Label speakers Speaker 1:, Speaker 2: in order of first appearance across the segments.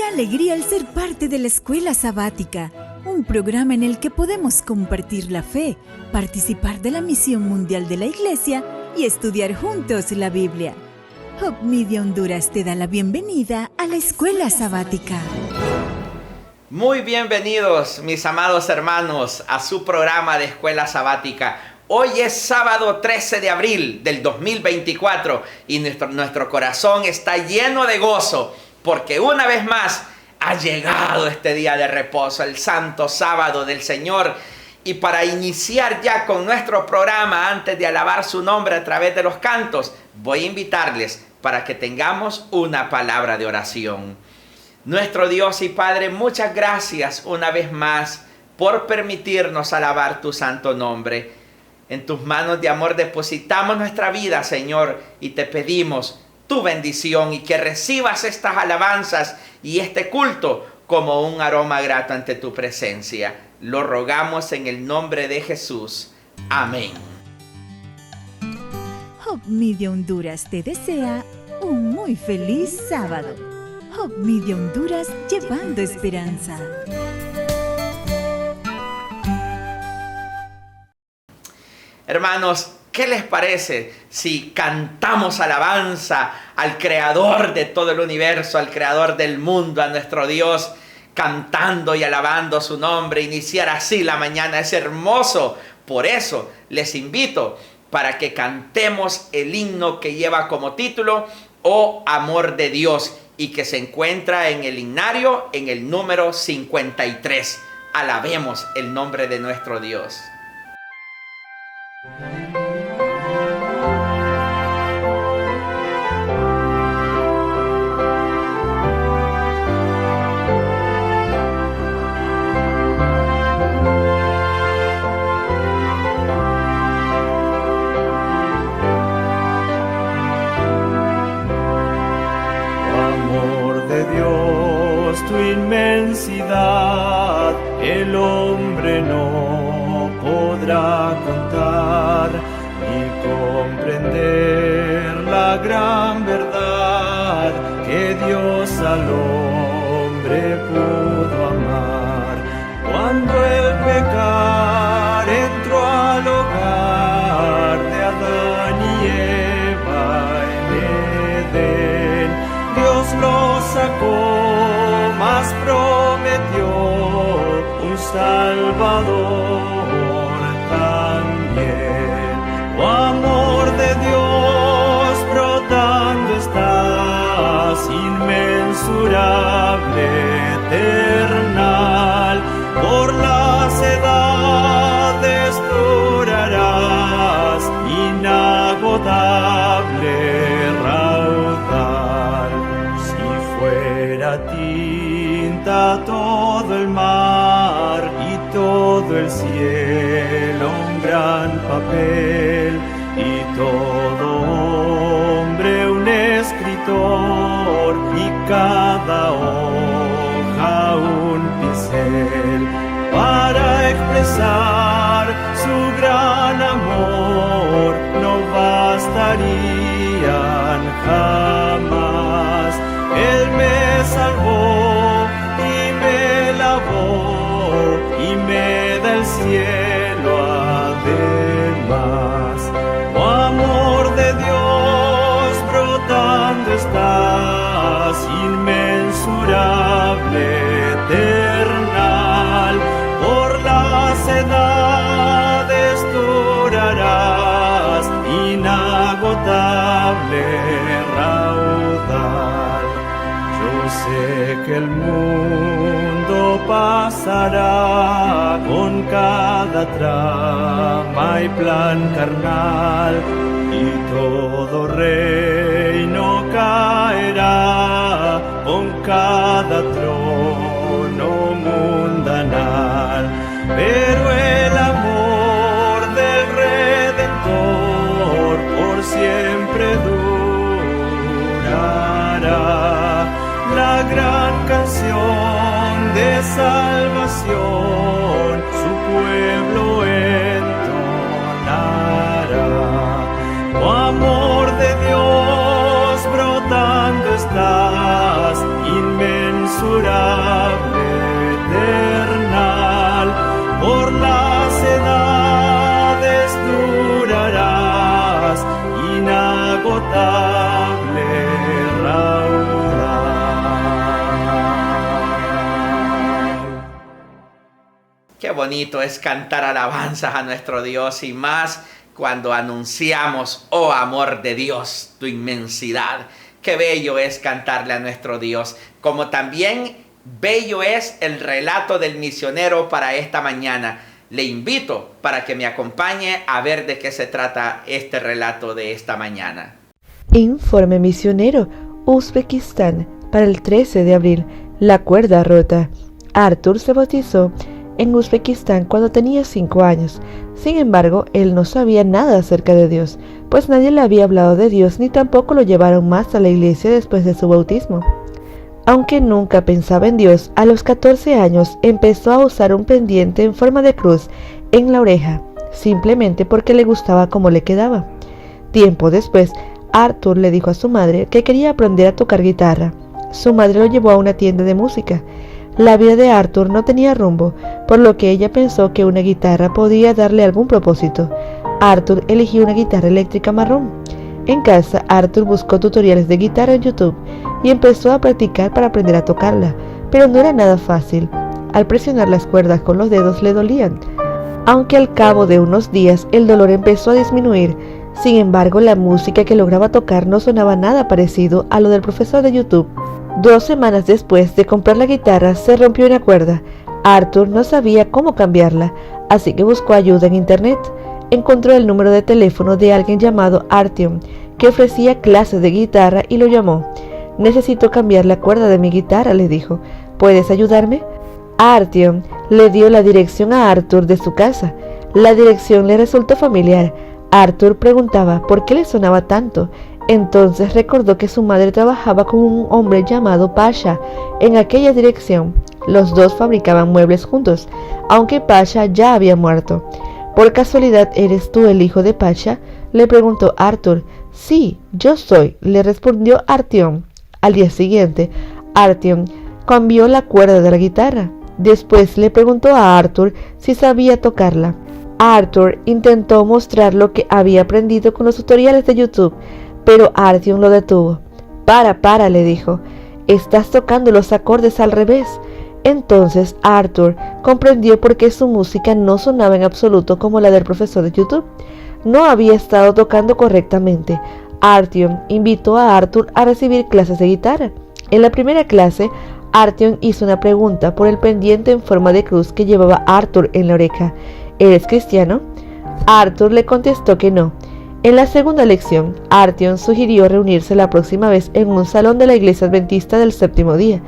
Speaker 1: alegría el ser parte de la Escuela Sabática, un programa en el que podemos compartir la fe, participar de la misión mundial de la Iglesia y estudiar juntos la Biblia. Hope Media Honduras te da la bienvenida a la Escuela Sabática.
Speaker 2: Muy bienvenidos, mis amados hermanos, a su programa de Escuela Sabática. Hoy es sábado 13 de abril del 2024 y nuestro corazón está lleno de gozo porque una vez más ha llegado este día de reposo, el santo sábado del Señor. Y para iniciar ya con nuestro programa, antes de alabar su nombre a través de los cantos, voy a invitarles para que tengamos una palabra de oración. Nuestro Dios y Padre, muchas gracias una vez más por permitirnos alabar tu santo nombre. En tus manos de amor depositamos nuestra vida, Señor, y te pedimos tu bendición y que recibas estas alabanzas y este culto como un aroma grato ante tu presencia. Lo rogamos en el nombre de Jesús. Amén.
Speaker 1: Hope Media Honduras te desea un muy feliz sábado. Hope Media Honduras, llevando esperanza.
Speaker 2: Hermanos, ¿qué les parece si cantamos alabanza al Creador de todo el universo, al Creador del mundo, a nuestro Dios, cantando y alabando su nombre? Iniciar así la mañana es hermoso. Por eso les invito para que cantemos el himno que lleva como título Oh Amor de Dios y que se encuentra en el himnario en el número 53. Alabemos el nombre de nuestro Dios.
Speaker 3: Tu inmensidad el hombre no podrá contar ni comprender la gran verdad que Dios al hombre pudo amar. Cuando el pecado entró al hogar de Adán y Eva en Edén, Dios los sacó, mas prometió un Salvador también. Oh amor de Dios brotando estás, inmensurable, eternal, por las edades durarás, inagotable raudal. Si fuera tinta todo el mar y todo el cielo un gran papel y todo hombre un escritor y cada hoja un pincel para expresar su gran amor no bastarían jamás. Él me salvó y me lavó y me da el cielo además. Oh amor de Dios brotando estás, inmensurable, eternal, por las edades durarás, inagotable raudal. Yo sé que el mundo pasará con cada trama y plan carnal y todo reino caerá con cada trono mundanal. Pero el amor del Redentor por siempre durará. La gran canción de salvación su pueblo entonará. Oh amor de Dios brotando estás, inmenso incurable, eternal, por las edades durarás, inagotable, raudal.
Speaker 2: Qué bonito es cantar alabanzas a nuestro Dios, y más cuando anunciamos, oh amor de Dios, tu inmensidad. Qué bello es cantarle a nuestro Dios, como también bello es el relato del misionero para esta mañana. Le invito para que me acompañe a ver de qué se trata este relato de esta mañana.
Speaker 4: Informe misionero, Uzbekistán, para el 13 de abril, la cuerda rota. Arthur se bautizó en Uzbekistán cuando tenía 5 años. Sin embargo, él no sabía nada acerca de Dios, pues nadie le había hablado de Dios ni tampoco lo llevaron más a la iglesia después de su bautismo. Aunque nunca pensaba en Dios, a los 14 años empezó a usar un pendiente en forma de cruz en la oreja, simplemente porque le gustaba cómo le quedaba. Tiempo después, Arthur le dijo a su madre que quería aprender a tocar guitarra. Su madre lo llevó a una tienda de música. La vida de Arthur no tenía rumbo, por lo que ella pensó que una guitarra podía darle algún propósito. Arthur eligió una guitarra eléctrica marrón. En casa, Arthur buscó tutoriales de guitarra en YouTube y empezó a practicar para aprender a tocarla, pero no era nada fácil. Al presionar las cuerdas con los dedos le dolían, aunque al cabo de unos días el dolor empezó a disminuir. Sin embargo, la música que lograba tocar no sonaba nada parecido a lo del profesor de YouTube. 2 semanas después de comprar la guitarra, se rompió una cuerda. Arthur no sabía cómo cambiarla, así que buscó ayuda en internet. Encontró el número de teléfono de alguien llamado Artyom, que ofrecía clases de guitarra, y lo llamó. «Necesito cambiar la cuerda de mi guitarra», le dijo. «¿Puedes ayudarme?». Artyom le dio la dirección a Arthur de su casa. La dirección le resultó familiar. Arthur preguntaba por qué le sonaba tanto. Entonces recordó que su madre trabajaba con un hombre llamado Pasha en aquella dirección. Los dos fabricaban muebles juntos, aunque Pasha ya había muerto. «¿Por casualidad eres tú el hijo de Pasha?», le preguntó Arthur. «Sí, yo soy», le respondió Artyom. Al día siguiente, Artyom cambió la cuerda de la guitarra. Después le preguntó a Arthur si sabía tocarla. Arthur intentó mostrar lo que había aprendido con los tutoriales de YouTube, pero Artyom lo detuvo. Para, le dijo. «Estás tocando los acordes al revés». Entonces Arthur comprendió por qué su música no sonaba en absoluto como la del profesor de YouTube. No había estado tocando correctamente. Artyom invitó a Arthur a recibir clases de guitarra. En la primera clase, Artyom hizo una pregunta por el pendiente en forma de cruz que llevaba Arthur en la oreja. «¿Eres cristiano?». Arthur le contestó que no. En la segunda lección, Artyom sugirió reunirse la próxima vez en un salón de la iglesia adventista del séptimo día.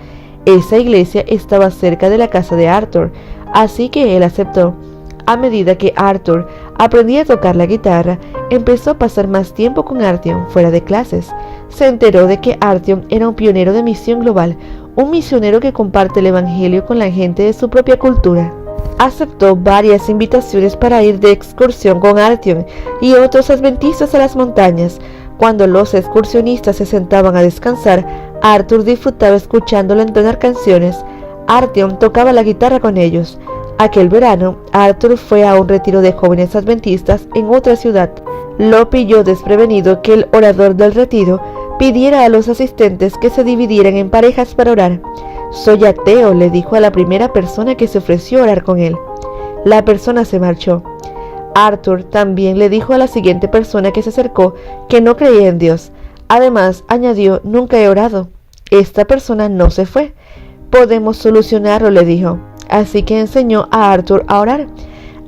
Speaker 4: Esa iglesia estaba cerca de la casa de Arthur, así que él aceptó. A medida que Arthur aprendía a tocar la guitarra, empezó a pasar más tiempo con Artyom fuera de clases. Se enteró de que Artyom era un pionero de misión global, un misionero que comparte el evangelio con la gente de su propia cultura. Aceptó varias invitaciones para ir de excursión con Artyom y otros adventistas a las montañas. Cuando los excursionistas se sentaban a descansar, Arthur disfrutaba escuchándolo entonar canciones. Artyom tocaba la guitarra con ellos. Aquel verano, Arthur fue a un retiro de jóvenes adventistas en otra ciudad. Lo pilló desprevenido que el orador del retiro pidiera a los asistentes que se dividieran en parejas para orar. «Soy ateo», le dijo a la primera persona que se ofreció a orar con él. La persona se marchó. Arthur también le dijo a la siguiente persona que se acercó que no creía en Dios. Además, añadió: «Nunca he orado». Esta persona no se fue. «Podemos solucionarlo», le dijo. Así que enseñó a Arthur a orar.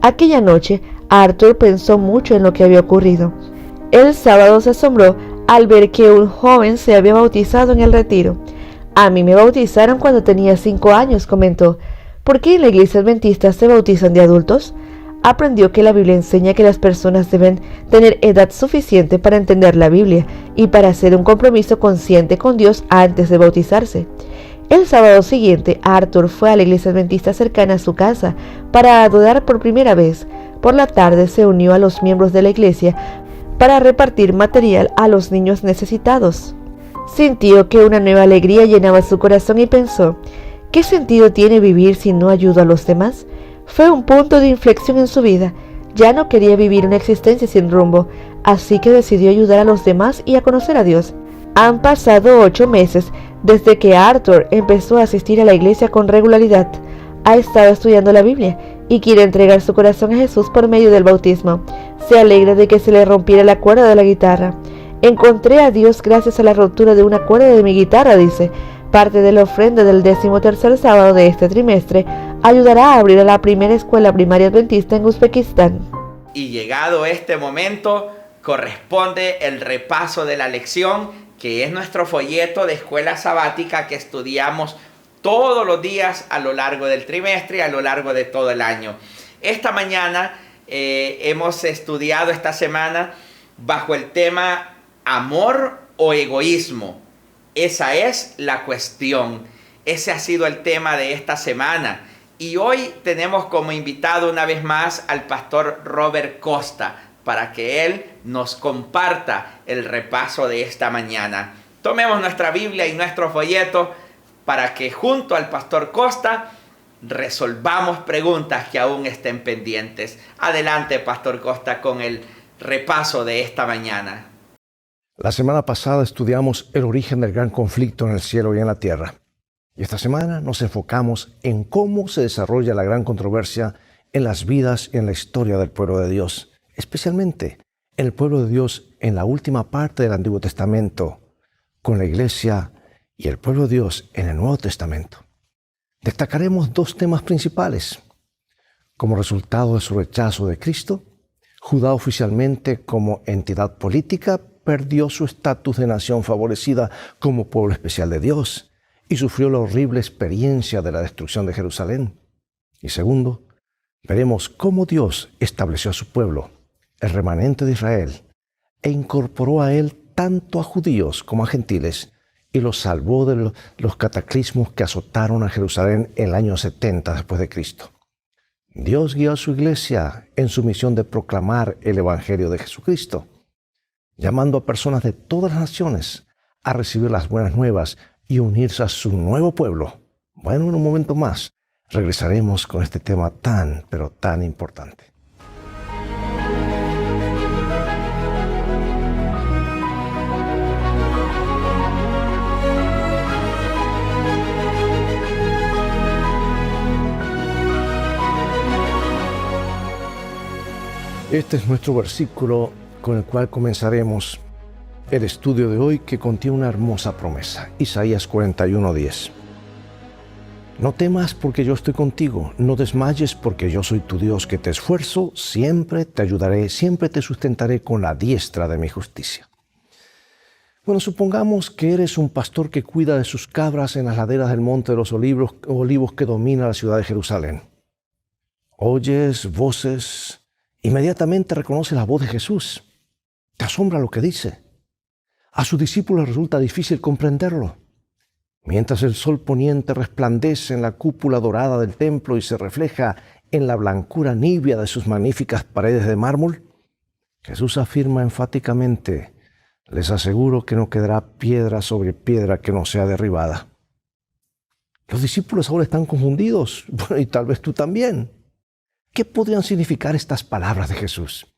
Speaker 4: Aquella noche, Arthur pensó mucho en lo que había ocurrido. El sábado se asombró al ver que un joven se había bautizado en el retiro. «A mí me bautizaron cuando tenía 5 años», comentó. «¿Por qué en la iglesia adventista se bautizan de adultos?». Aprendió que la Biblia enseña que las personas deben tener edad suficiente para entender la Biblia y para hacer un compromiso consciente con Dios antes de bautizarse. El sábado siguiente, Arthur fue a la iglesia adventista cercana a su casa para adorar por primera vez. Por la tarde se unió a los miembros de la iglesia para repartir material a los niños necesitados. Sintió que una nueva alegría llenaba su corazón y pensó: ¿Qué sentido tiene vivir si no ayudo a los demás? Fue un punto de inflexión en su vida. Ya no quería vivir una existencia sin rumbo, así que decidió ayudar a los demás y a conocer a Dios. Han pasado 8 meses desde que Arthur empezó a asistir a la iglesia con regularidad. Ha estado estudiando la Biblia y quiere entregar su corazón a Jesús por medio del bautismo. Se alegra de que se le rompiera la cuerda de la guitarra. Encontré a Dios gracias a la rotura de una cuerda de mi guitarra, dice. Parte de la ofrenda del 13º sábado de este trimestre ayudará a abrir a la primera escuela primaria adventista en Uzbekistán.
Speaker 2: Y llegado este momento, corresponde el repaso de la lección, que es nuestro folleto de escuela sabática que estudiamos todos los días a lo largo del trimestre y a lo largo de todo el año. Esta mañana hemos estudiado esta semana bajo el tema amor o egoísmo. Esa es la cuestión. Ese ha sido el tema de esta semana. Y hoy tenemos como invitado una vez más al pastor Robert Costa para que él nos comparta el repaso de esta mañana. Tomemos nuestra Biblia y nuestro folleto para que junto al pastor Costa resolvamos preguntas que aún estén pendientes. Adelante, pastor Costa, con el repaso de esta mañana.
Speaker 5: La semana pasada estudiamos el origen del gran conflicto en el cielo y en la tierra. Y esta semana nos enfocamos en cómo se desarrolla la gran controversia en las vidas y en la historia del pueblo de Dios, especialmente en el pueblo de Dios en la última parte del Antiguo Testamento, con la iglesia y el pueblo de Dios en el Nuevo Testamento. Destacaremos 2 temas principales. Como resultado de su rechazo de Cristo, Judá oficialmente como entidad política perdió su estatus de nación favorecida como pueblo especial de Dios y sufrió la horrible experiencia de la destrucción de Jerusalén. Y segundo, veremos cómo Dios estableció a su pueblo, el remanente de Israel, e incorporó a él tanto a judíos como a gentiles y los salvó de los cataclismos que azotaron a Jerusalén en el año 70 después de Cristo. Dios guió a su iglesia en su misión de proclamar el Evangelio de Jesucristo, llamando a personas de todas las naciones a recibir las buenas nuevas y unirse a su nuevo pueblo. Bueno, en un momento más regresaremos con este tema tan, pero tan importante. Este es nuestro versículo con el cual comenzaremos el estudio de hoy, que contiene una hermosa promesa. Isaías 41:10. No temas porque yo estoy contigo, no desmayes porque yo soy tu Dios que te esfuerzo, siempre te ayudaré, siempre te sustentaré con la diestra de mi justicia. Bueno, supongamos que eres un pastor que cuida de sus cabras en las laderas del Monte de los Olivos que domina la ciudad de Jerusalén. Oyes voces. Inmediatamente reconoce la voz de Jesús. Te asombra lo que dice. A sus discípulos resulta difícil comprenderlo. Mientras el sol poniente resplandece en la cúpula dorada del templo y se refleja en la blancura nibia de sus magníficas paredes de mármol, Jesús afirma enfáticamente: les aseguro que no quedará piedra sobre piedra que no sea derribada. Los discípulos ahora están confundidos, bueno, y tal vez tú también. ¿Qué podrían significar estas palabras de Jesús?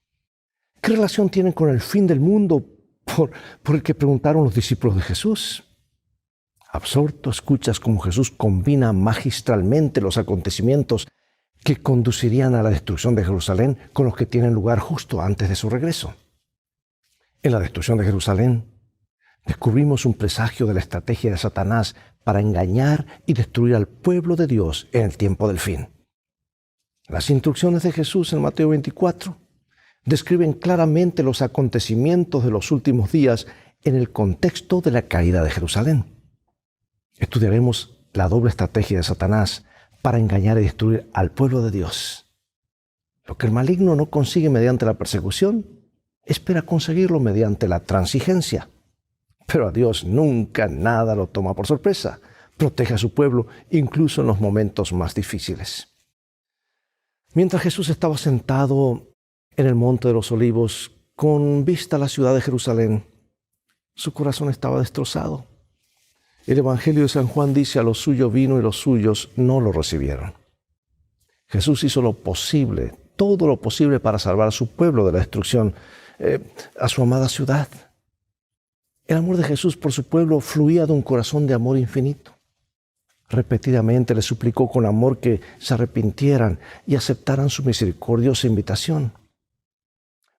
Speaker 5: ¿Qué relación tienen con el fin del mundo por el que preguntaron los discípulos de Jesús? Absorto, escuchas cómo Jesús combina magistralmente los acontecimientos que conducirían a la destrucción de Jerusalén con los que tienen lugar justo antes de su regreso. En la destrucción de Jerusalén, descubrimos un presagio de la estrategia de Satanás para engañar y destruir al pueblo de Dios en el tiempo del fin. Las instrucciones de Jesús en Mateo 24 describen claramente los acontecimientos de los últimos días en el contexto de la caída de Jerusalén. Estudiaremos la doble estrategia de Satanás para engañar y destruir al pueblo de Dios. Lo que el maligno no consigue mediante la persecución, espera conseguirlo mediante la transigencia. Pero a Dios nunca nada lo toma por sorpresa. Protege a su pueblo incluso en los momentos más difíciles. Mientras Jesús estaba sentado en el Monte de los Olivos con vista a la ciudad de Jerusalén, su corazón estaba destrozado. El Evangelio de San Juan dice: a los suyos vino y los suyos no lo recibieron. Jesús hizo lo posible, todo lo posible para salvar a su pueblo de la destrucción, a su amada ciudad. El amor de Jesús por su pueblo fluía de un corazón de amor infinito. Repetidamente le suplicó con amor que se arrepintieran y aceptaran su misericordiosa invitación.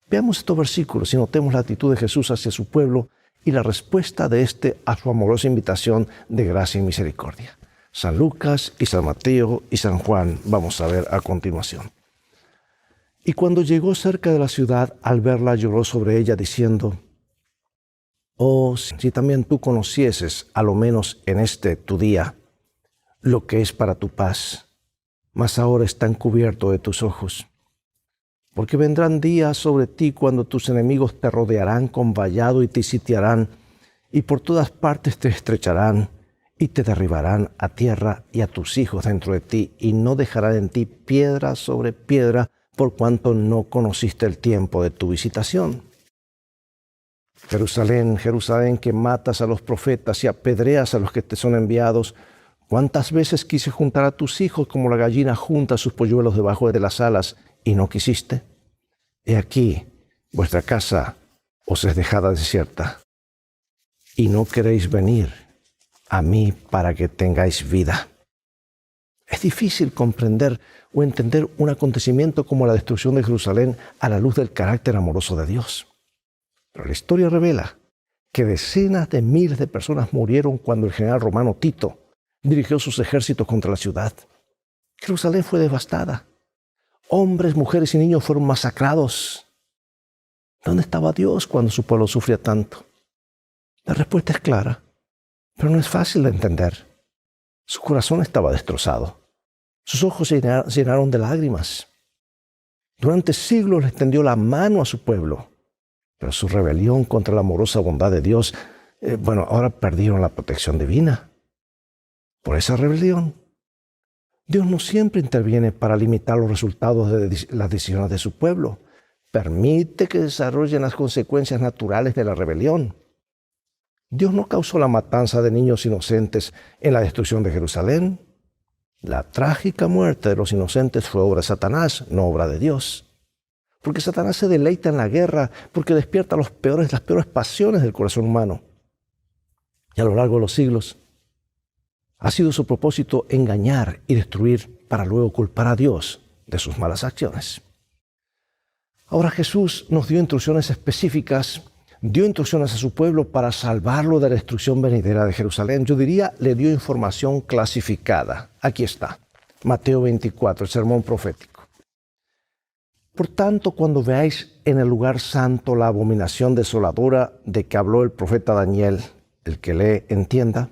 Speaker 5: Veamos estos versículos y notemos la actitud de Jesús hacia su pueblo y la respuesta de éste a su amorosa invitación de gracia y misericordia. San Lucas y San Mateo y San Juan vamos a ver a continuación. Y cuando llegó cerca de la ciudad, al verla lloró sobre ella diciendo: oh, si también tú conocieses, a lo menos en este tu día, lo que es para tu paz, mas ahora está encubierto de tus ojos. Porque vendrán días sobre ti cuando tus enemigos te rodearán con vallado y te sitiarán, y por todas partes te estrecharán, y te derribarán a tierra y a tus hijos dentro de ti, y no dejarán en ti piedra sobre piedra, por cuanto no conociste el tiempo de tu visitación. Jerusalén, Jerusalén, que matas a los profetas y apedreas a los que te son enviados, ¿cuántas veces quise juntar a tus hijos como la gallina junta sus polluelos debajo de las alas, y no quisiste? He aquí, vuestra casa os es dejada desierta, y no queréis venir a mí para que tengáis vida. Es difícil comprender o entender un acontecimiento como la destrucción de Jerusalén a la luz del carácter amoroso de Dios. Pero la historia revela que decenas de miles de personas murieron cuando el general romano Tito dirigió sus ejércitos contra la ciudad. Jerusalén fue devastada. Hombres, mujeres y niños fueron masacrados. ¿Dónde estaba Dios cuando su pueblo sufría tanto? La respuesta es clara, pero no es fácil de entender. Su corazón estaba destrozado. Sus ojos se llenaron de lágrimas. Durante siglos le extendió la mano a su pueblo, pero su rebelión contra la amorosa bondad de Dios, ahora perdieron la protección divina. Por esa rebelión, Dios no siempre interviene para limitar los resultados de las decisiones de su pueblo. Permite que desarrollen las consecuencias naturales de la rebelión. Dios no causó la matanza de niños inocentes en la destrucción de Jerusalén. La trágica muerte de los inocentes fue obra de Satanás, no obra de Dios. Porque Satanás se deleita en la guerra, porque despierta las peores pasiones del corazón humano. Y a lo largo de los siglos, ha sido su propósito engañar y destruir para luego culpar a Dios de sus malas acciones. Ahora Jesús nos dio instrucciones específicas, dio instrucciones a su pueblo para salvarlo de la destrucción venidera de Jerusalén. Yo diría, le dio información clasificada. Aquí está, Mateo 24, el sermón profético. Por tanto, cuando veáis en el lugar santo la abominación desoladora de que habló el profeta Daniel, el que lee entienda,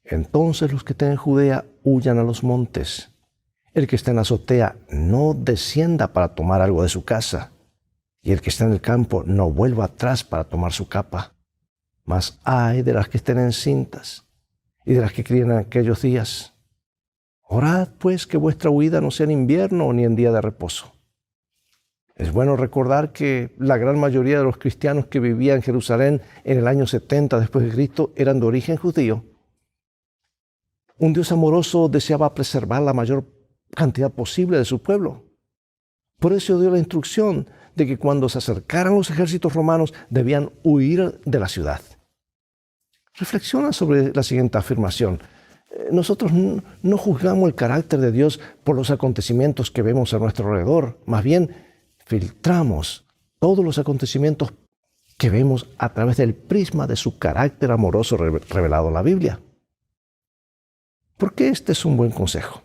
Speaker 5: entonces los que estén en Judea huyan a los montes. El que está en la azotea no descienda para tomar algo de su casa, y el que está en el campo no vuelva atrás para tomar su capa. Mas ay de las que estén encintas y de las que críen en aquellos días. Orad pues que vuestra huida no sea en invierno ni en día de reposo. Es bueno recordar que la gran mayoría de los cristianos que vivían en Jerusalén en el año 70 después de Cristo eran de origen judío. Un Dios amoroso deseaba preservar la mayor cantidad posible de su pueblo. Por eso dio la instrucción de que cuando se acercaran los ejércitos romanos debían huir de la ciudad. Reflexiona sobre la siguiente afirmación. Nosotros no juzgamos el carácter de Dios por los acontecimientos que vemos a nuestro alrededor. Más bien, filtramos todos los acontecimientos que vemos a través del prisma de su carácter amoroso revelado en la Biblia. ¿Por qué este es un buen consejo?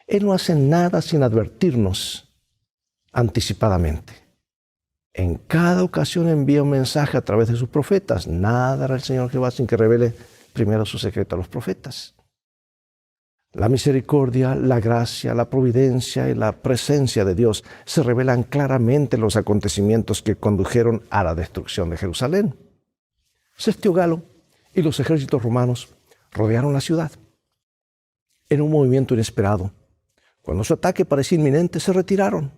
Speaker 5: Él no hace nada sin advertirnos anticipadamente. En cada ocasión envía un mensaje a través de sus profetas. Nada hará el Señor Jehová sin que revele primero su secreto a los profetas. La misericordia, la gracia, la providencia y la presencia de Dios se revelan claramente en los acontecimientos que condujeron a la destrucción de Jerusalén. Sestio Galo y los ejércitos romanos rodearon la ciudad. En un movimiento inesperado, cuando su ataque parecía inminente, se retiraron.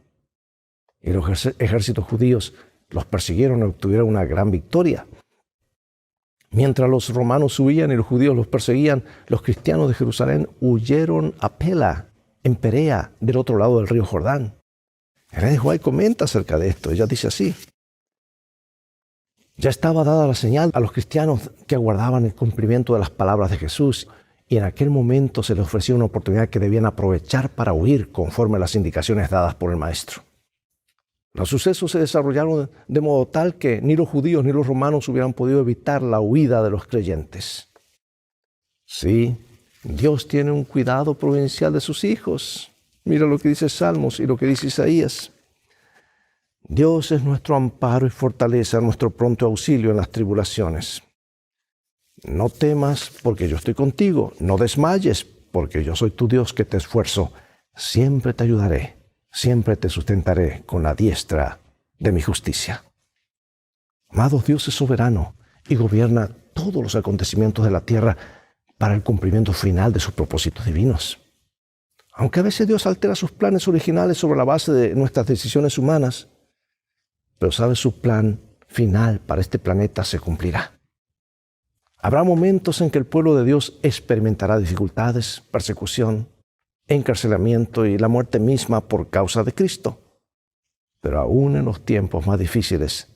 Speaker 5: Y los ejércitos judíos los persiguieron y obtuvieron una gran victoria. Mientras los romanos huían y los judíos los perseguían, los cristianos de Jerusalén huyeron a Pela, en Perea, del otro lado del río Jordán. Elena de White comenta acerca de esto. Ella dice así: ya estaba dada la señal a los cristianos que aguardaban el cumplimiento de las palabras de Jesús, y en aquel momento se les ofreció una oportunidad que debían aprovechar para huir conforme a las indicaciones dadas por el Maestro. Los sucesos se desarrollaron de modo tal que ni los judíos ni los romanos hubieran podido evitar la huida de los creyentes. Sí, Dios tiene un cuidado providencial de sus hijos. Mira lo que dice Salmos y lo que dice Isaías. Dios es nuestro amparo y fortaleza, nuestro pronto auxilio en las tribulaciones. No temas, porque yo estoy contigo. No desmayes, porque yo soy tu Dios que te esfuerzo. Siempre te ayudaré, siempre te sustentaré con la diestra de mi justicia. Amados, Dios es soberano y gobierna todos los acontecimientos de la tierra para el cumplimiento final de sus propósitos divinos. Aunque a veces Dios altera sus planes originales sobre la base de nuestras decisiones humanas, pero sabe, su plan final para este planeta se cumplirá. Habrá momentos en que el pueblo de Dios experimentará dificultades, persecución, encarcelamiento y la muerte misma por causa de Cristo. Pero aún en los tiempos más difíciles,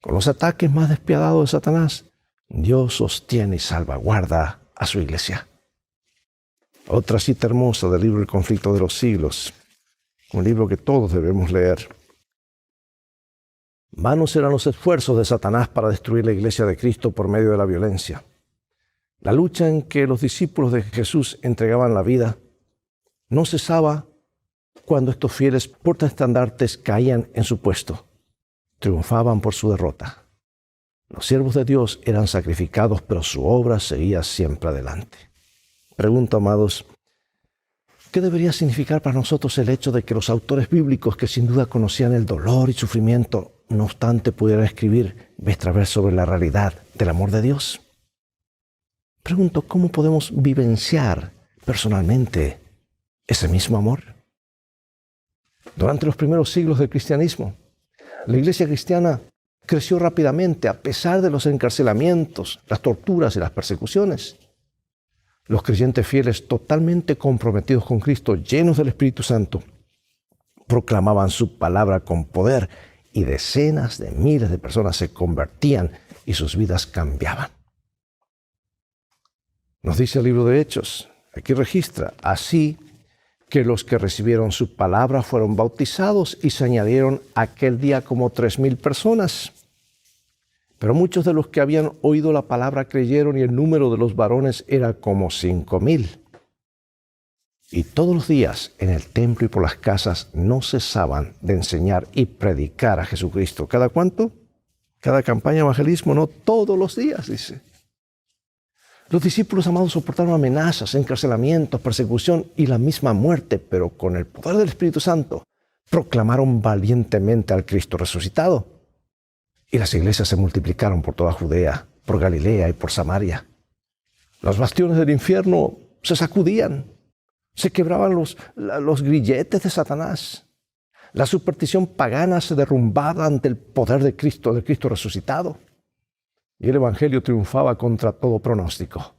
Speaker 5: con los ataques más despiadados de Satanás, Dios sostiene y salvaguarda a su iglesia. Otra cita hermosa del libro El conflicto de los siglos, un libro que todos debemos leer. Vanos serán los esfuerzos de Satanás para destruir la iglesia de Cristo por medio de la violencia. La lucha en que los discípulos de Jesús entregaban la vida no cesaba cuando estos fieles portaestandartes caían en su puesto. Triunfaban por su derrota. Los siervos de Dios eran sacrificados, pero su obra seguía siempre adelante. Pregunto, amados, ¿qué debería significar para nosotros el hecho de que los autores bíblicos, que sin duda conocían el dolor y sufrimiento, no obstante pudieran escribir vez tras vez sobre la realidad del amor de Dios? Pregunto, ¿cómo podemos vivenciar personalmente ese mismo amor? Durante los primeros siglos del cristianismo, la iglesia cristiana creció rápidamente a pesar de los encarcelamientos, las torturas y las persecuciones. Los creyentes fieles, totalmente comprometidos con Cristo, llenos del Espíritu Santo, proclamaban su palabra con poder y decenas de miles de personas se convertían y sus vidas cambiaban. Nos dice el libro de Hechos, aquí registra, así que los que recibieron su palabra fueron bautizados y se añadieron aquel día como 3,000 personas. Pero muchos de los que habían oído la palabra creyeron y el número de los varones era como 5,000. Y todos los días en el templo y por las casas no cesaban de enseñar y predicar a Jesucristo. ¿Cada cuánto? Cada campaña de evangelismo, no todos los días, dice. Los discípulos amados soportaron amenazas, encarcelamientos, persecución y la misma muerte, pero con el poder del Espíritu Santo proclamaron valientemente al Cristo resucitado. Y las iglesias se multiplicaron por toda Judea, por Galilea y por Samaria. Los bastiones del infierno se sacudían, se quebraban los grilletes de Satanás. La superstición pagana se derrumbaba ante el poder de Cristo resucitado. Y el evangelio triunfaba contra todo pronóstico.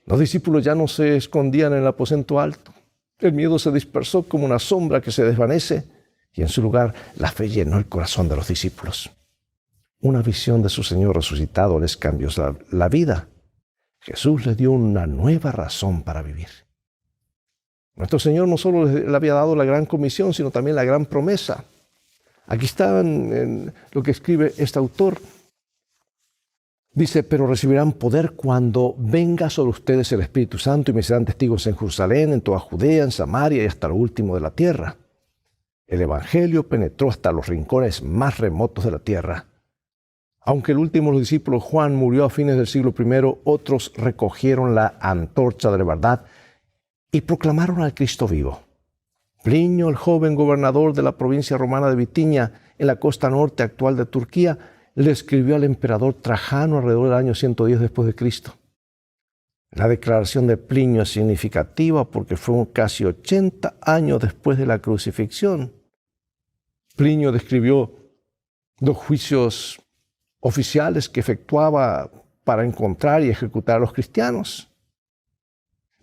Speaker 5: Los discípulos ya no se escondían en el aposento alto. El miedo se dispersó como una sombra que se desvanece y en su lugar la fe llenó el corazón de los discípulos. Una visión de su Señor resucitado les cambió la vida. Jesús les dio una nueva razón para vivir. Nuestro Señor no solo le había dado la gran comisión, sino también la gran promesa. Aquí está en lo que escribe este autor. Dice, pero recibirán poder cuando venga sobre ustedes el Espíritu Santo y me serán testigos en Jerusalén, en toda Judea, en Samaria y hasta lo último de la tierra. El Evangelio penetró hasta los rincones más remotos de la tierra. Aunque el último de los discípulos, Juan, murió a fines del siglo I, otros recogieron la antorcha de la verdad y proclamaron al Cristo vivo. Plinio, el joven gobernador de la provincia romana de Bitinia, en la costa norte actual de Turquía, le escribió al emperador Trajano alrededor del año 110 después de Cristo. La declaración de Plinio es significativa porque fue casi 80 años después de la crucifixión. Plinio describió 2 juicios oficiales que efectuaba para encontrar y ejecutar a los cristianos.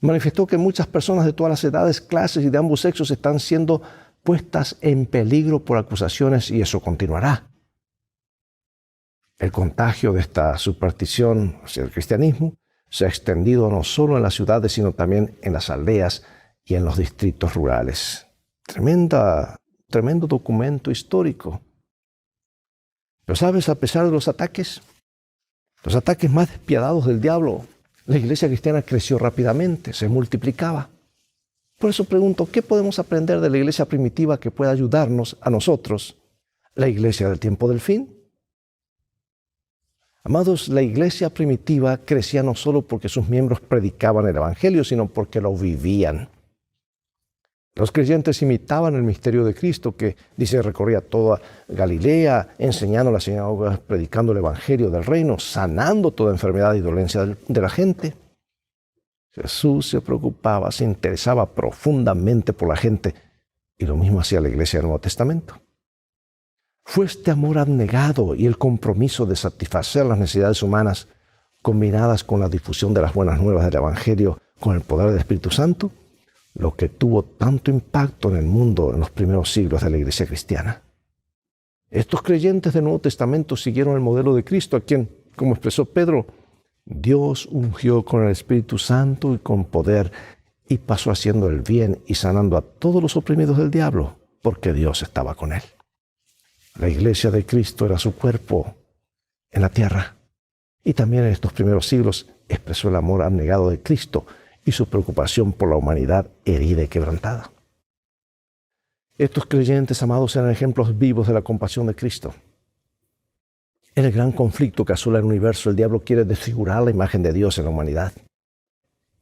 Speaker 5: Manifestó que muchas personas de todas las edades, clases y de ambos sexos están siendo puestas en peligro por acusaciones y eso continuará. El contagio de esta superstición hacia el cristianismo se ha extendido no solo en las ciudades, sino también en las aldeas y en los distritos rurales. Tremendo documento histórico. Pero ¿sabes? A pesar de los ataques más despiadados del diablo, la iglesia cristiana creció rápidamente, se multiplicaba. Por eso pregunto, ¿qué podemos aprender de la iglesia primitiva que pueda ayudarnos a nosotros, la iglesia del tiempo del fin? Amados, la iglesia primitiva crecía no solo porque sus miembros predicaban el evangelio, sino porque lo vivían. Los creyentes imitaban el misterio de Cristo que, dice, recorría toda Galilea, enseñando las sinagogas, predicando el evangelio del reino, sanando toda enfermedad y dolencia de la gente. Jesús se preocupaba, se interesaba profundamente por la gente y lo mismo hacía la iglesia del Nuevo Testamento. Fue este amor abnegado y el compromiso de satisfacer las necesidades humanas combinadas con la difusión de las buenas nuevas del evangelio con el poder del Espíritu Santo lo que tuvo tanto impacto en el mundo en los primeros siglos de la iglesia cristiana. Estos creyentes del Nuevo Testamento siguieron el modelo de Cristo, a quien, como expresó Pedro, Dios ungió con el Espíritu Santo y con poder y pasó haciendo el bien y sanando a todos los oprimidos del diablo, porque Dios estaba con él. La iglesia de Cristo era su cuerpo en la tierra y también en estos primeros siglos expresó el amor abnegado de Cristo y su preocupación por la humanidad herida y quebrantada. Estos creyentes, amados, eran ejemplos vivos de la compasión de Cristo. En el gran conflicto que asola el universo, el diablo quiere desfigurar la imagen de Dios en la humanidad.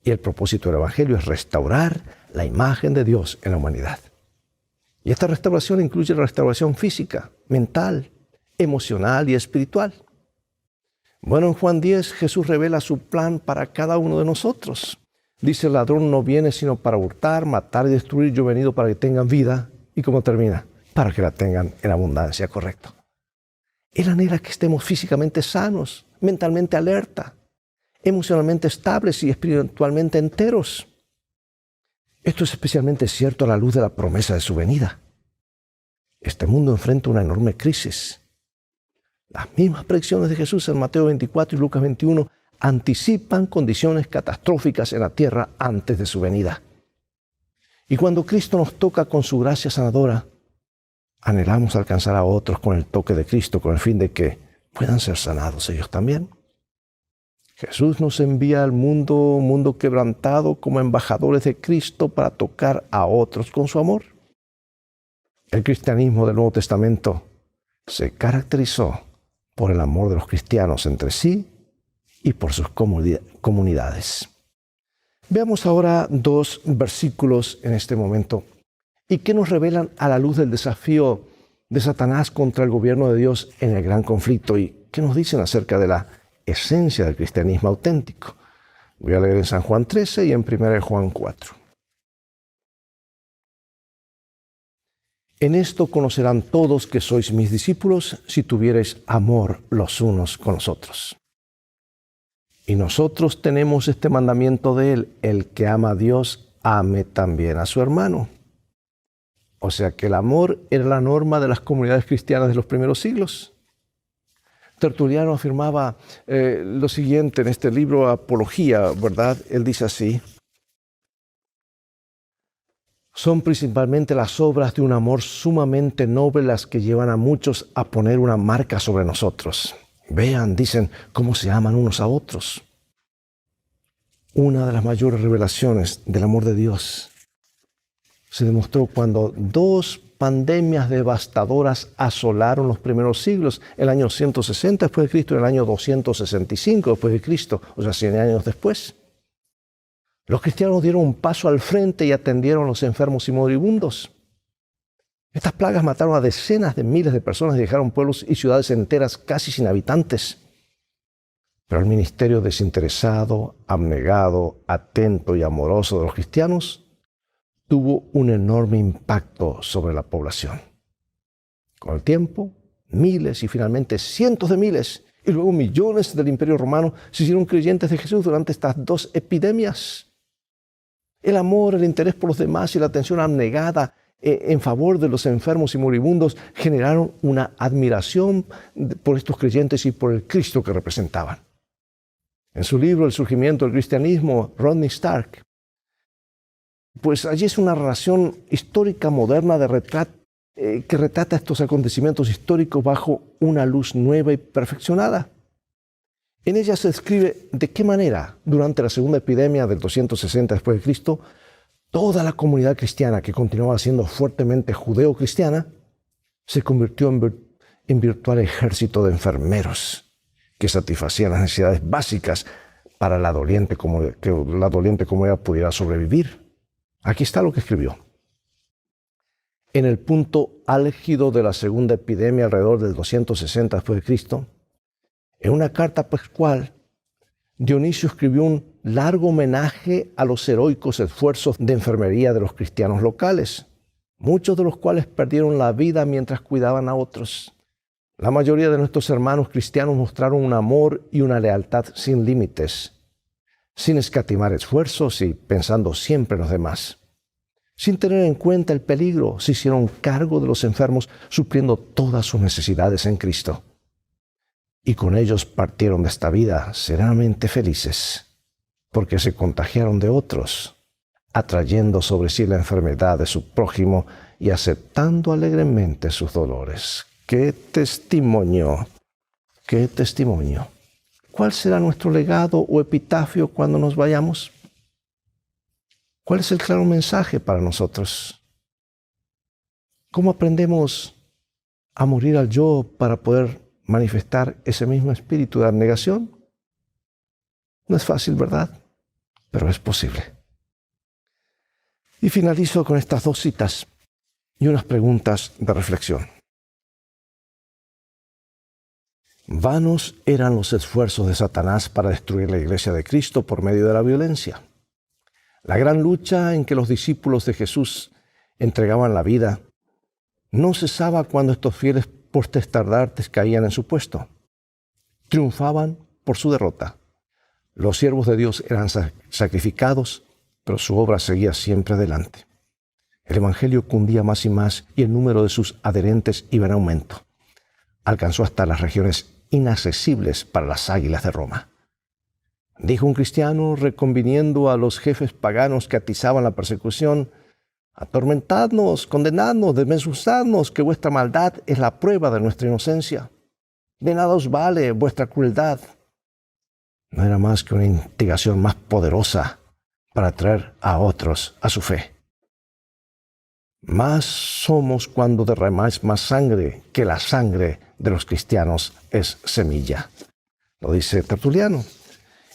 Speaker 5: Y el propósito del Evangelio es restaurar la imagen de Dios en la humanidad. Y esta restauración incluye la restauración física, mental, emocional y espiritual. Bueno, en Juan 10 Jesús revela su plan para cada uno de nosotros. Dice, el ladrón no viene sino para hurtar, matar y destruir. Yo he venido para que tengan vida. ¿Y cómo termina? Para que la tengan en abundancia, correcto. Él anhela que estemos físicamente sanos, mentalmente alerta, emocionalmente estables y espiritualmente enteros. Esto es especialmente cierto a la luz de la promesa de su venida. Este mundo enfrenta una enorme crisis. Las mismas predicciones de Jesús en Mateo 24 y Lucas 21 anticipan condiciones catastróficas en la tierra antes de su venida. Y cuando Cristo nos toca con su gracia sanadora, anhelamos alcanzar a otros con el toque de Cristo, con el fin de que puedan ser sanados ellos también. Jesús nos envía al mundo quebrantado, como embajadores de Cristo para tocar a otros con su amor. El cristianismo del Nuevo Testamento se caracterizó por el amor de los cristianos entre sí y por sus comunidades. Veamos ahora 2 versículos en este momento y que nos revelan a la luz del desafío de Satanás contra el gobierno de Dios en el gran conflicto y qué nos dicen acerca de la esencia del cristianismo auténtico. Voy a leer en San Juan 13 y en 1 Juan 4. En esto conocerán todos que sois mis discípulos si tuviereis amor los unos con los otros. Y nosotros tenemos este mandamiento de él, el que ama a Dios, ame también a su hermano. O sea que el amor era la norma de las comunidades cristianas de los primeros siglos. Tertuliano afirmaba lo siguiente en este libro Apología, ¿verdad? Él dice así: son principalmente las obras de un amor sumamente noble las que llevan a muchos a poner una marca sobre nosotros. Vean, dicen, cómo se aman unos a otros. Una de las mayores revelaciones del amor de Dios se demostró cuando 2 pandemias devastadoras asolaron los primeros siglos, el año 160 después de Cristo y el año 265 después de Cristo, o sea, 100 años después. Los cristianos dieron un paso al frente y atendieron a los enfermos y moribundos. Estas plagas mataron a decenas de miles de personas y dejaron pueblos y ciudades enteras casi sin habitantes. Pero el ministerio desinteresado, abnegado, atento y amoroso de los cristianos tuvo un enorme impacto sobre la población. Con el tiempo, miles y finalmente cientos de miles y luego millones del Imperio Romano se hicieron creyentes de Jesús durante estas dos epidemias. El amor, el interés por los demás y la atención abnegada en favor de los enfermos y moribundos generaron una admiración por estos creyentes y por el Cristo que representaban. En su libro El surgimiento del cristianismo, Rodney Stark, pues allí es una narración histórica moderna que retrata estos acontecimientos históricos bajo una luz nueva y perfeccionada. En ella se describe de qué manera, durante la segunda epidemia del 260 después de Cristo, toda la comunidad cristiana, que continuaba siendo fuertemente judeo-cristiana, se convirtió en virtual ejército de enfermeros que satisfacían las necesidades básicas para que la doliente comunidad pudiera sobrevivir. Aquí está lo que escribió. En el punto álgido de la segunda epidemia alrededor del 260 después de Cristo, en una carta pascual, Dionisio escribió un largo homenaje a los heroicos esfuerzos de enfermería de los cristianos locales, muchos de los cuales perdieron la vida mientras cuidaban a otros. La mayoría de nuestros hermanos cristianos mostraron un amor y una lealtad sin límites, sin escatimar esfuerzos y pensando siempre en los demás. Sin tener en cuenta el peligro, se hicieron cargo de los enfermos, supliendo todas sus necesidades en Cristo. Y con ellos partieron de esta vida serenamente felices, porque se contagiaron de otros, atrayendo sobre sí la enfermedad de su prójimo y aceptando alegremente sus dolores. ¡Qué testimonio! ¡Qué testimonio! ¿Cuál será nuestro legado o epitafio cuando nos vayamos? ¿Cuál es el claro mensaje para nosotros? ¿Cómo aprendemos a morir al yo para poder manifestar ese mismo espíritu de abnegación? No es fácil, ¿verdad? Pero es posible. Y finalizo con estas dos citas y unas preguntas de reflexión. Vanos eran los esfuerzos de Satanás para destruir la iglesia de Cristo por medio de la violencia. La gran lucha en que los discípulos de Jesús entregaban la vida no cesaba cuando estos fieles postestandartes caían en su puesto. Triunfaban por su derrota. Los siervos de Dios eran sacrificados, pero su obra seguía siempre adelante. El evangelio cundía más y más y el número de sus adherentes iba en aumento. Alcanzó hasta las regiones inaccesibles para las águilas de Roma. Dijo un cristiano, reconviniendo a los jefes paganos que atizaban la persecución: atormentadnos, condenadnos, desmenuzadnos, que vuestra maldad es la prueba de nuestra inocencia. De nada os vale vuestra crueldad. No era más que una instigación más poderosa para atraer a otros a su fe. Más somos cuando derramáis más sangre, que la sangre de los cristianos es semilla. Lo dice Tertuliano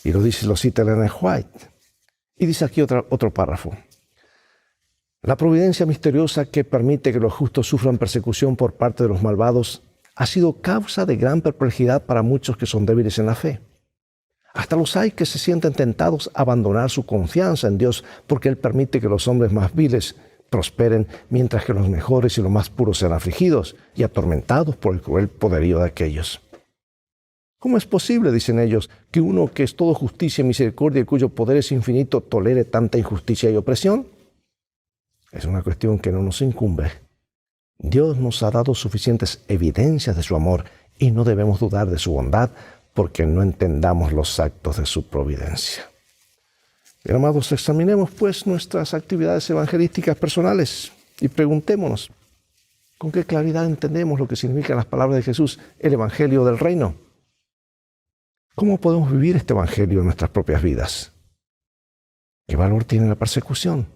Speaker 5: y lo cita Ellen White. Y dice aquí otro párrafo. La providencia misteriosa que permite que los justos sufran persecución por parte de los malvados ha sido causa de gran perplejidad para muchos que son débiles en la fe. Hasta los hay que se sienten tentados a abandonar su confianza en Dios porque Él permite que los hombres más viles prosperen, mientras que los mejores y los más puros sean afligidos y atormentados por el cruel poderío de aquellos. ¿Cómo es posible, dicen ellos, que uno que es todo justicia y misericordia y cuyo poder es infinito tolere tanta injusticia y opresión? Es una cuestión que no nos incumbe. Dios nos ha dado suficientes evidencias de su amor y no debemos dudar de su bondad porque no entendamos los actos de su providencia. Bien, amados, examinemos pues nuestras actividades evangelísticas personales y preguntémonos, ¿con qué claridad entendemos lo que significan las palabras de Jesús, el Evangelio del Reino? ¿Cómo podemos vivir este Evangelio en nuestras propias vidas? ¿Qué valor tiene la persecución?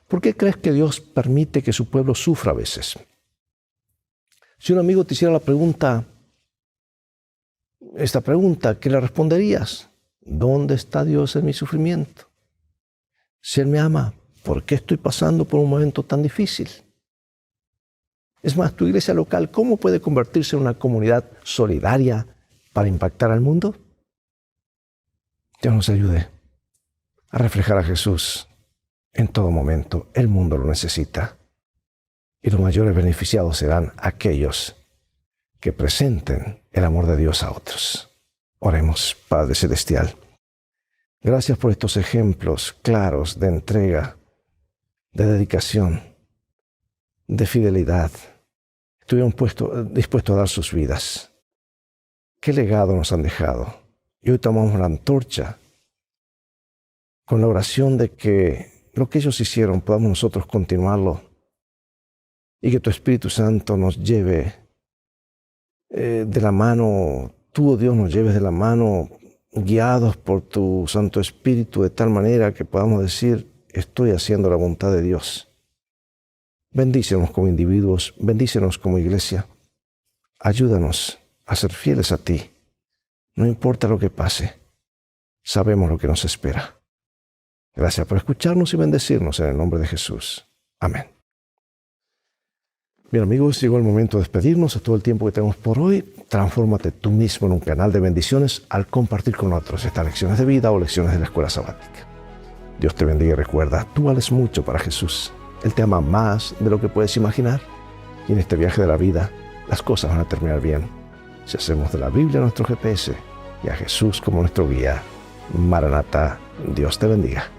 Speaker 5: ¿Por qué crees que Dios permite que su pueblo sufra a veces? Si un amigo te hiciera esta pregunta, ¿qué le responderías? ¿Dónde está Dios en mi sufrimiento? Si Él me ama, ¿por qué estoy pasando por un momento tan difícil? Es más, tu iglesia local, ¿cómo puede convertirse en una comunidad solidaria para impactar al mundo? Dios nos ayude a reflejar a Jesús en todo momento. El mundo lo necesita. Y los mayores beneficiados serán aquellos que presenten el amor de Dios a otros. Oremos, Padre Celestial. Gracias por estos ejemplos claros de entrega, de dedicación, de fidelidad. Estuvieron dispuestos a dar sus vidas. ¿Qué legado nos han dejado? Y hoy tomamos la antorcha con la oración de que lo que ellos hicieron podamos nosotros continuarlo y que tu Espíritu Santo nos lleve de la mano, tú, oh Dios, nos lleves de la mano, guiados por tu Santo Espíritu, de tal manera que podamos decir, estoy haciendo la voluntad de Dios. Bendícenos como individuos, bendícenos como iglesia. Ayúdanos a ser fieles a ti. No importa lo que pase, sabemos lo que nos espera. Gracias por escucharnos y bendecirnos en el nombre de Jesús. Amén. Bien, amigos, llegó el momento de despedirnos. Es todo el tiempo que tenemos por hoy. Transfórmate tú mismo en un canal de bendiciones al compartir con otros estas lecciones de vida o lecciones de la escuela sabática. Dios te bendiga y recuerda, tú vales mucho para Jesús. Él te ama más de lo que puedes imaginar. Y en este viaje de la vida, las cosas van a terminar bien si hacemos de la Biblia nuestro GPS y a Jesús como nuestro guía. Maranatá, Dios te bendiga.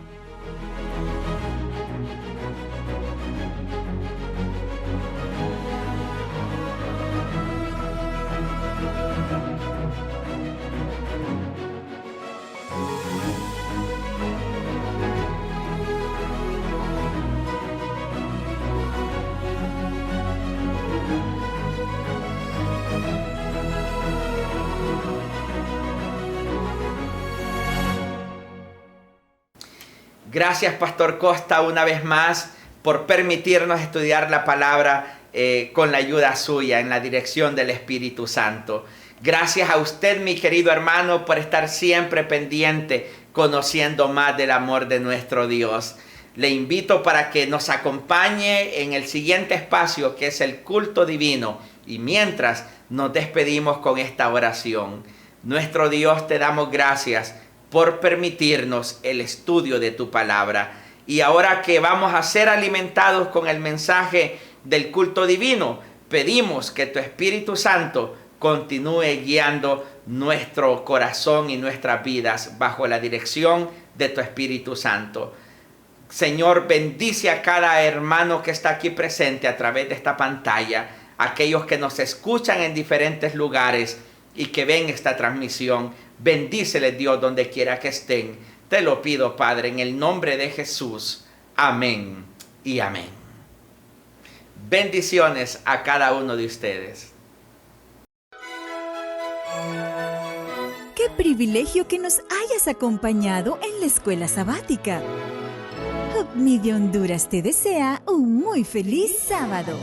Speaker 2: Gracias, Pastor Costa, una vez más por permitirnos estudiar la palabra con la ayuda suya, en la dirección del Espíritu Santo. Gracias a usted, mi querido hermano, por estar siempre pendiente, conociendo más del amor de nuestro Dios. Le invito para que nos acompañe en el siguiente espacio, que es el culto divino. Y mientras nos despedimos con esta oración. Nuestro Dios, te damos gracias por permitirnos el estudio de tu palabra. Y ahora que vamos a ser alimentados con el mensaje del culto divino, pedimos que tu Espíritu Santo continúe guiando nuestro corazón y nuestras vidas bajo la dirección de tu Espíritu Santo. Señor, bendice a cada hermano que está aquí presente a través de esta pantalla, aquellos que nos escuchan en diferentes lugares y que ven esta transmisión. Bendíceles, Dios, donde quiera que estén. Te lo pido, Padre, en el nombre de Jesús. Amén y amén. Bendiciones a cada uno de ustedes.
Speaker 1: ¡Qué privilegio que nos hayas acompañado en la escuela sabática! Hub Media Honduras te desea un muy feliz sábado.